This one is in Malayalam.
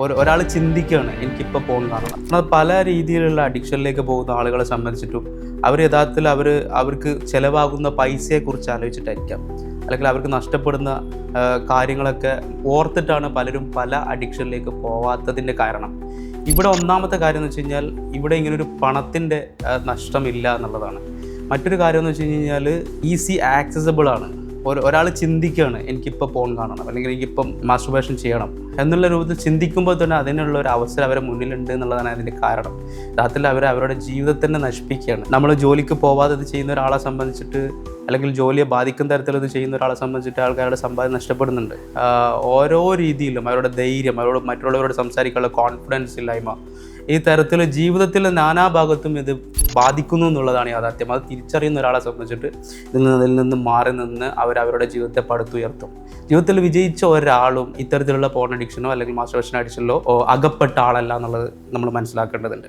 ഒരാൾ ചിന്തിക്കുകയാണ് എനിക്കിപ്പോൾ ഫോൺ കാണണം. എന്നാൽ പല രീതിയിലുള്ള അഡിക്ഷനിലേക്ക് പോകുന്ന ആളുകളെ സംബന്ധിച്ചിട്ടും അവർ യഥാർത്ഥത്തിൽ അവർക്ക് ചിലവാകുന്ന പൈസയെക്കുറിച്ച് ആലോചിച്ചിട്ടായിരിക്കാം, അല്ലെങ്കിൽ അവർക്ക് നഷ്ടപ്പെടുന്ന കാര്യങ്ങളൊക്കെ ഓർത്തിട്ടാണ് പലരും പല അഡിക്ഷനിലേക്ക് പോവാത്തതിൻ്റെ കാരണം. ഇവിടെ ഒന്നാമത്തെ കാര്യം എന്ന് വെച്ച് കഴിഞ്ഞാൽ ഇവിടെ ഇങ്ങനൊരു പണത്തിൻ്റെ നഷ്ടമില്ല എന്നുള്ളതാണ്. മറ്റൊരു കാര്യം എന്ന് വെച്ച് കഴിഞ്ഞാൽ ഈസി ആക്സസിബിൾ ആണ്. ഒരാൾ ചിന്തിക്കുകയാണ് എനിക്കിപ്പോൾ ഫോൺ കാണണം, അല്ലെങ്കിൽ എനിക്കിപ്പം മാസ്റ്റുർബേഷൻ ചെയ്യണം എന്നുള്ള രൂപത്തിൽ ചിന്തിക്കുമ്പോൾ തന്നെ അതിനുള്ള ഒരു അവസരം അവരെ മുന്നിലുണ്ട് എന്നുള്ളതാണ് അതിൻ്റെ കാരണം. യഥാർത്ഥത്തിൽ അവരുടെ ജീവിതത്തിനെ നശിപ്പിക്കുകയാണ്. നമ്മൾ ജോലിക്ക് പോവാതെ ഇത് ചെയ്യുന്ന ഒരാളെ സംബന്ധിച്ചിട്ട്, അല്ലെങ്കിൽ ജോലിയെ ബാധിക്കുന്ന തരത്തിൽ ഇത് ചെയ്യുന്ന ഒരാളെ സംബന്ധിച്ചിട്ട് ആൾക്കാരുടെ സമ്പാദ്യം നഷ്ടപ്പെടുന്നുണ്ട്. ഓരോ രീതിയിലും അവരുടെ ധൈര്യം, അവരോട് മറ്റുള്ളവരോട് സംസാരിക്കാനുള്ള കോൺഫിഡൻസ് ഇല്ലായ്മ, ഈ തരത്തിൽ ജീവിതത്തിലെ നാനാഭാഗത്തും ഇത് ബാധിക്കുന്നു എന്നുള്ളതാണ് യാഥാർത്ഥ്യം. അത് തിരിച്ചറിയുന്ന ഒരാളെ സംബന്ധിച്ചിട്ട് ഇതിൽ നിന്ന് മാറി നിന്ന് അവരുടെ ജീവിതത്തെ പടുത്തുയർത്തും. ജീവിതത്തിൽ വിജയിച്ച ഒരാളും ഇത്തരത്തിലുള്ള പോൺ അഡിക്ഷനോ അല്ലെങ്കിൽ മാസ്റ്റുർബേഷൻ അഡിക്ഷനിലോ അകപ്പെട്ട ആളല്ല എന്നുള്ളത് നമ്മൾ മനസ്സിലാക്കേണ്ടതുണ്ട്.